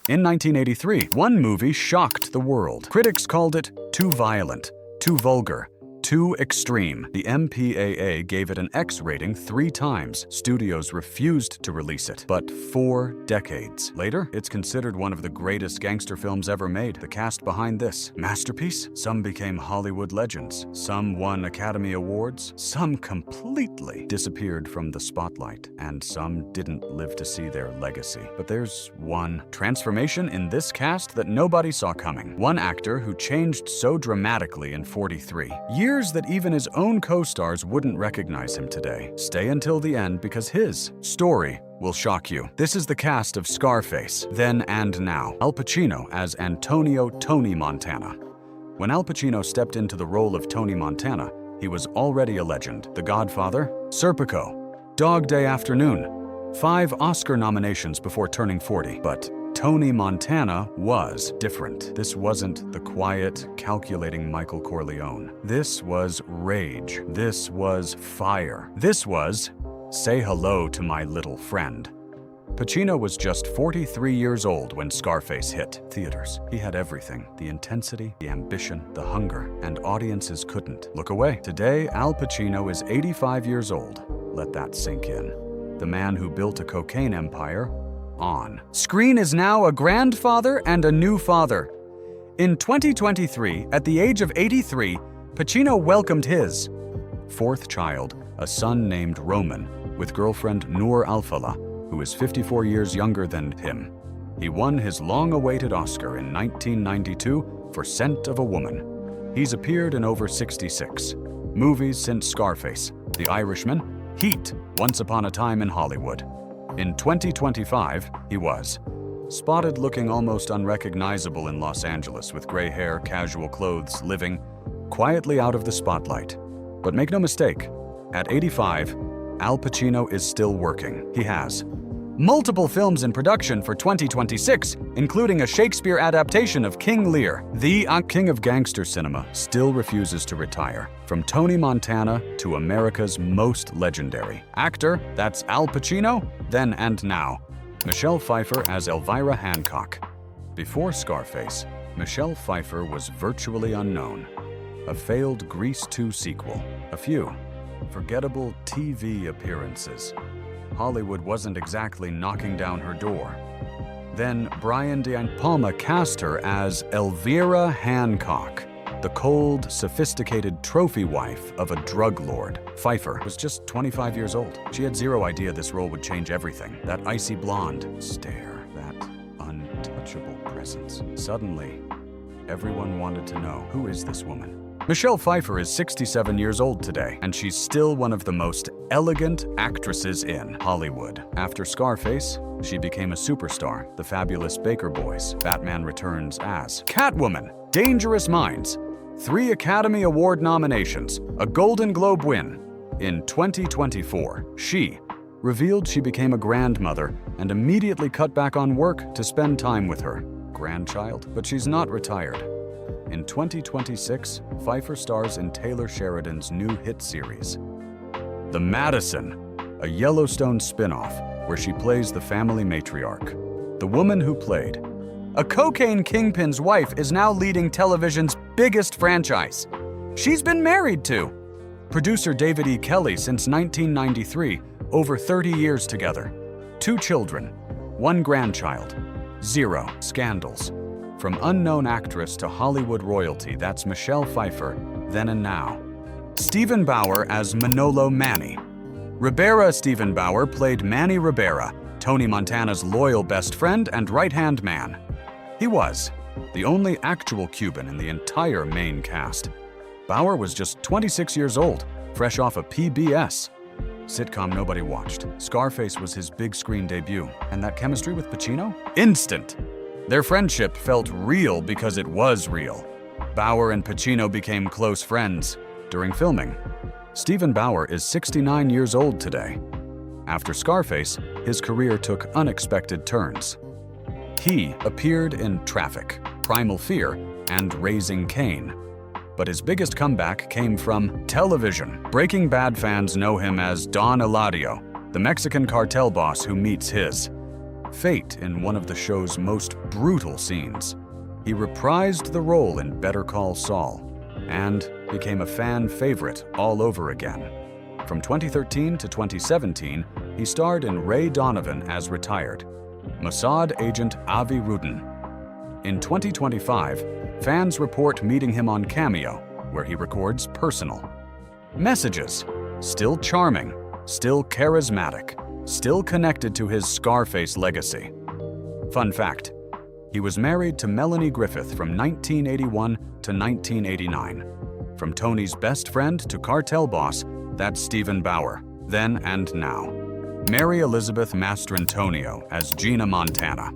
In 1983, one movie shocked the world. Critics called it too violent, too vulgar, too extreme. The MPAA gave it an X rating 3 times. Studios refused to release it. But 4 decades later, it's considered one of the greatest gangster films ever made. The cast behind this masterpiece? Some became Hollywood legends. Some won Academy Awards. Some completely disappeared from the spotlight. And some didn't live to see their legacy. But there's one transformation in this cast that nobody saw coming. One actor who changed so dramatically in 43. Years that even his own co-stars wouldn't recognize him today. Stay until the end because his story will shock you. This is the cast of Scarface, then and now. Al Pacino as Antonio "Tony" Montana. When Al Pacino stepped into the role of Tony Montana, he was already a legend. The Godfather, Serpico, Dog Day Afternoon, 5 Oscar nominations before turning 40. But Tony Montana was different. This wasn't the quiet, calculating Michael Corleone. This was rage. This was fire. This was say hello to my little friend. Pacino was just 43 years old when Scarface hit theaters. He had everything: the intensity, the ambition, the hunger, and audiences couldn't look away. Today, Al Pacino is 85 years old. Let that sink in. The man who built a cocaine empire on screen is now a grandfather and a new father. In 2023, at the age of 83, Pacino welcomed his 4th child, a son named Roman, with girlfriend Noor Alfallah, who is 54 years younger than him. He won his long-awaited Oscar in 1992 for Scent of a Woman. He's appeared in over 66 movies since Scarface, The Irishman, Heat, Once Upon a Time in Hollywood. In 2025, he was spotted looking almost unrecognizable in Los Angeles with gray hair, casual clothes, living quietly out of the spotlight. But make no mistake, at 85, Al Pacino is still working. He has multiple films in production for 2026, including a Shakespeare adaptation of King Lear. The king of gangster cinema still refuses to retire. From Tony Montana to America's most legendary actor, that's Al Pacino, then and now. Michelle Pfeiffer as Elvira Hancock. Before Scarface, Michelle Pfeiffer was virtually unknown. A failed Grease 2 sequel, a few forgettable TV appearances. Hollywood wasn't exactly knocking down her door. Then Brian De Palma cast her as Elvira Hancock, the cold, sophisticated trophy wife of a drug lord. Pfeiffer was just 25 years old. She had zero idea this role would change everything. That icy blonde stare, that untouchable presence. Suddenly, everyone wanted to know, who is this woman? Michelle Pfeiffer is 67 years old today, and she's still one of the most elegant actresses in Hollywood. After Scarface, she became a superstar, The Fabulous Baker Boys, Batman Returns as Catwoman, Dangerous Minds, 3 Academy Award nominations, a Golden Globe win. In 2024, she revealed she became a grandmother and immediately cut back on work to spend time with her grandchild. But she's not retired. In 2026, Pfeiffer stars in Taylor Sheridan's new hit series, The Madison, a Yellowstone spin-off where she plays the family matriarch. The woman who played a cocaine kingpin's wife is now leading television's biggest franchise. She's been married to producer David E. Kelley since 1993, over 30 years together. 2 children, 1 grandchild, 0 scandals. From unknown actress to Hollywood royalty, that's Michelle Pfeiffer, then and now. Stephen Bauer as Manolo Manny. Ribera Stephen Bauer played Manny Ribera, Tony Montana's loyal best friend and right-hand man. He was the only actual Cuban in the entire main cast. Bauer was just 26 years old, fresh off a PBS sitcom nobody watched. Scarface was his big screen debut, and that chemistry with Pacino? Instant! Their friendship felt real because it was real. Bauer and Pacino became close friends during filming. Stephen Bauer is 69 years old today. After Scarface, his career took unexpected turns. He appeared in Traffic, Primal Fear, and Raising Cain. But his biggest comeback came from television. Breaking Bad fans know him as Don Eladio, the Mexican cartel boss who meets his fate in one of the show's most brutal scenes. He reprised the role in Better Call Saul and became a fan favorite all over again. From 2013 to 2017, he starred in Ray Donovan as retired Mossad agent Avi Rudin. In 2025, fans report meeting him on Cameo, where he records personal messages. Still charming, still charismatic, still connected to his Scarface legacy. Fun fact, he was married to Melanie Griffith from 1981 to 1989. From Tony's best friend to cartel boss, that's Stephen Bauer, then and now. Mary Elizabeth Mastrantonio as Gina Montana.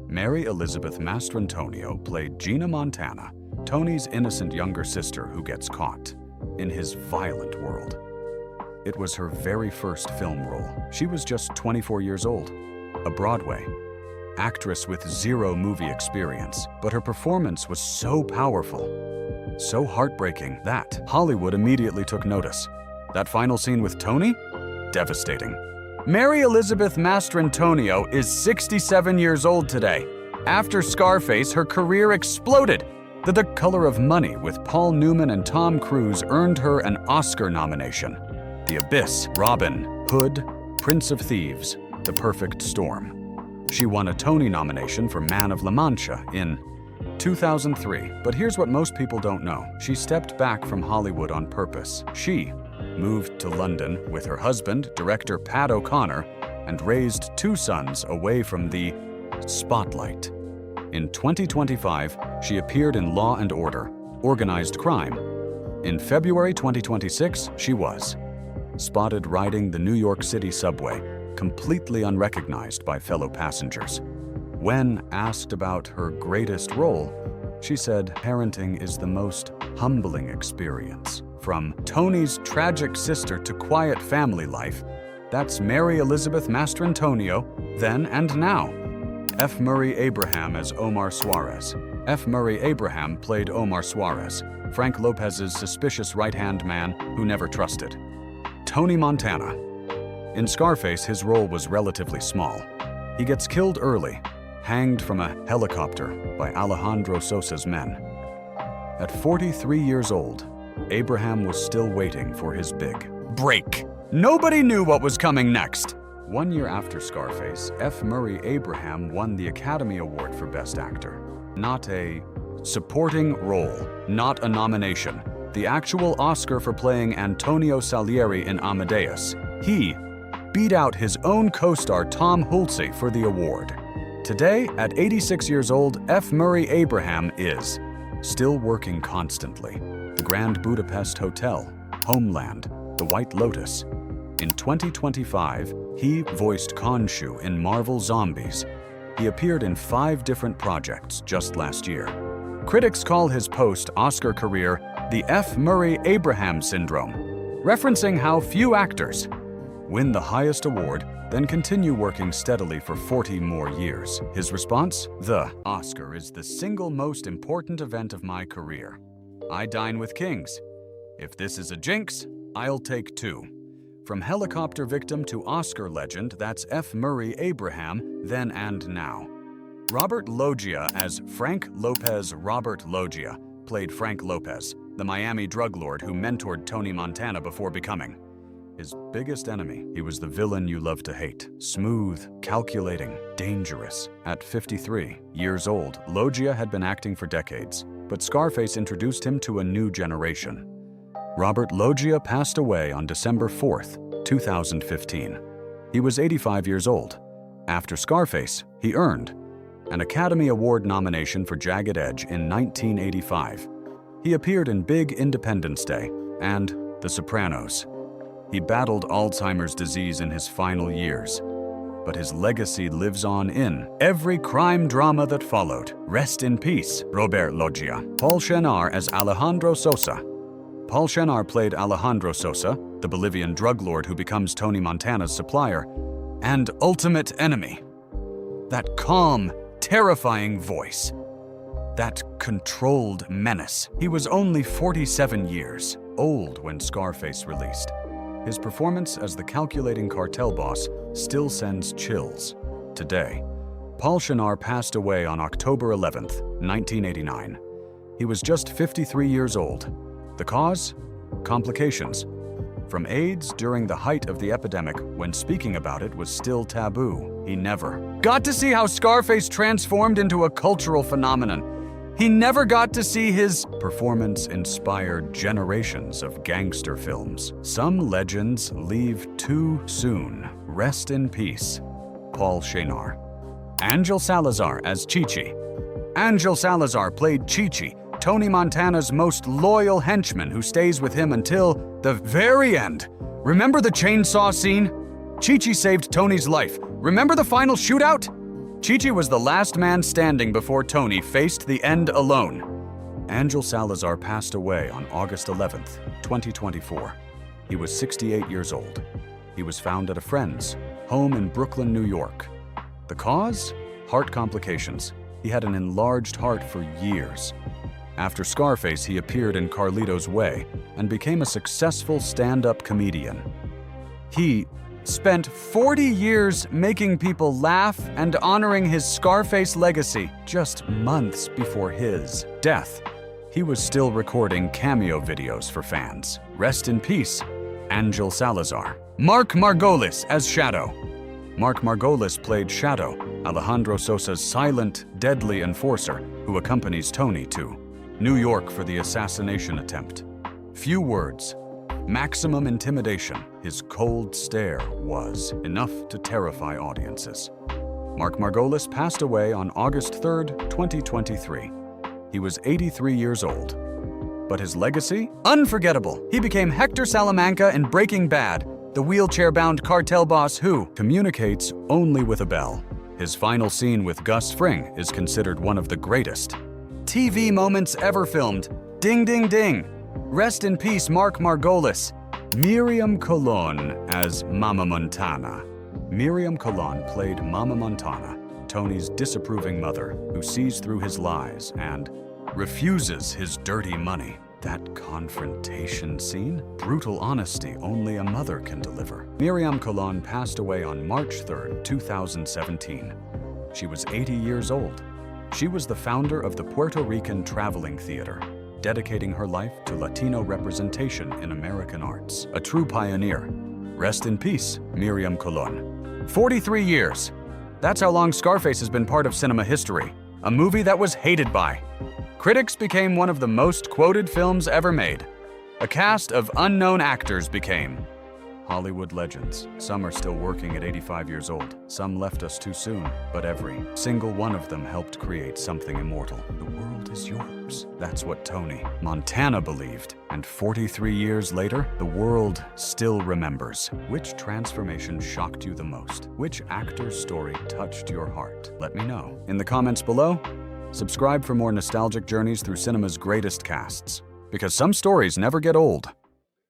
Mary Elizabeth Mastrantonio played Gina Montana, Tony's innocent younger sister who gets caught in his violent world. It was her very first film role. She was just 24 years old, a Broadway actress with zero movie experience, but her performance was so powerful, so heartbreaking that Hollywood immediately took notice. That final scene with Tony? Devastating. Mary Elizabeth Mastrantonio is 67 years old today. After Scarface, her career exploded. The Color of Money with Paul Newman and Tom Cruise earned her an Oscar nomination. The Abyss, Robin Hood, Prince of Thieves, The Perfect Storm. She won a Tony nomination for Man of La Mancha in 2003. But here's what most people don't know. She stepped back from Hollywood on purpose. She moved to London with her husband, director Pat O'Connor, and raised 2 sons away from the spotlight. In 2025, she appeared in Law and Order, Organized Crime. In February 2026, she was spotted riding the New York City subway, completely unrecognized by fellow passengers. When asked about her greatest role, she said, "Parenting is the most humbling experience. From Tony's tragic sister to quiet family life, that's Mary Elizabeth Mastrantonio, then and now." F. Murray Abraham as Omar Suarez. F. Murray Abraham played Omar Suarez, Frank Lopez's suspicious right-hand man who never trusted. Tony Montana. In Scarface, his role was relatively small. He gets killed early, hanged from a helicopter by Alejandro Sosa's men. At 43 years old, Abraham was still waiting for his big break. Nobody knew what was coming next. 1 year after Scarface, F. Murray Abraham won the Academy Award for Best Actor. Not a supporting role, not a nomination. The actual Oscar for playing Antonio Salieri in Amadeus. He beat out his own co-star Tom Hulce for the award. Today, at 86 years old, F. Murray Abraham is still working constantly. The Grand Budapest Hotel, Homeland, The White Lotus. In 2025, he voiced Khonshu in Marvel Zombies. He appeared in 5 different projects just last year. Critics call his post-Oscar career the F. Murray Abraham syndrome, referencing how few actors win the highest award, then continue working steadily for 40 more years. His response? The Oscar is the single most important event of my career. I dine with kings. If this is a jinx, I'll take 2. From helicopter victim to Oscar legend, that's F. Murray Abraham, then and now. Robert Loggia as Frank Lopez. Robert Loggia played Frank Lopez, the Miami drug lord who mentored Tony Montana before becoming his biggest enemy. He was the villain you love to hate. Smooth, calculating, dangerous. At 53 years old, Loggia had been acting for decades, but Scarface introduced him to a new generation. Robert Loggia passed away on December 4th, 2015. He was 85 years old. After Scarface, he earned an Academy Award nomination for Jagged Edge in 1985. He appeared in Big Independence Day and The Sopranos. He battled Alzheimer's disease in his final years, but his legacy lives on in every crime drama that followed. Rest in peace, Robert Loggia. Paul Shenar as Alejandro Sosa. Paul Shenar played Alejandro Sosa, the Bolivian drug lord who becomes Tony Montana's supplier and ultimate enemy. That calm, terrifying voice. That controlled menace. He was only 47 years old when Scarface released. His performance as the calculating cartel boss still sends chills. today. Paul Shenar passed away on October 11th, 1989. He was just 53 years old. The cause? Complications. From AIDS during the height of the epidemic, when speaking about it was still taboo. He never got to see how Scarface transformed into a cultural phenomenon. He never got to see his performance inspired generations of gangster films. Some legends leave too soon. Rest in peace, Paul Shenar. Angel Salazar as Chichi. Angel Salazar played Chichi, Tony Montana's most loyal henchman who stays with him until the very end. Remember the chainsaw scene? Chichi saved Tony's life. Remember the final shootout? Chichi was the last man standing before Tony faced the end alone. Angel Salazar passed away on August 11th, 2024. He was 68 years old. He was found at a friend's home in Brooklyn, New York. The cause? Heart complications. He had an enlarged heart for years. After Scarface, he appeared in Carlito's Way and became a successful stand-up comedian. He spent 40 years making people laugh and honoring his Scarface legacy. Just months before his death, he was still recording cameo videos for fans. Rest in peace, Angel Salazar. Mark Margolis as Shadow. Mark Margolis played Shadow, Alejandro Sosa's silent, deadly enforcer who accompanies Tony to New York for the assassination attempt. Few words, maximum intimidation. His cold stare was enough to terrify audiences. Mark Margolis passed away on August 3rd, 2023. He was 83 years old. But his legacy? Unforgettable. He became Hector Salamanca in Breaking Bad, the wheelchair-bound cartel boss who communicates only with a bell. His final scene with Gus Fring is considered one of the greatest TV moments ever filmed. Ding, ding, ding. Rest in peace, Mark Margolis. Miriam Colon as Mama Montana. Miriam Colon played Mama Montana, Tony's disapproving mother who sees through his lies and refuses his dirty money. That confrontation scene? Brutal honesty only a mother can deliver. Miriam Colon passed away on March 3rd, 2017. She was 80 years old. She was the founder of the Puerto Rican Traveling Theater, dedicating her life to Latino representation in American arts. A true pioneer. Rest in peace, Miriam Colon. 43 years. That's how long Scarface has been part of cinema history. A movie that was hated by. Critics became one of the most quoted films ever made. A cast of unknown actors became Hollywood legends. Some are still working at 85 years old. Some left us too soon, but every single one of them helped create something immortal. The world is yours. That's what Tony Montana believed. And 43 years later, the world still remembers. Which transformation shocked you the most? Which actor's story touched your heart? Let me know in the comments below. Subscribe for more nostalgic journeys through cinema's greatest casts, because some stories never get old.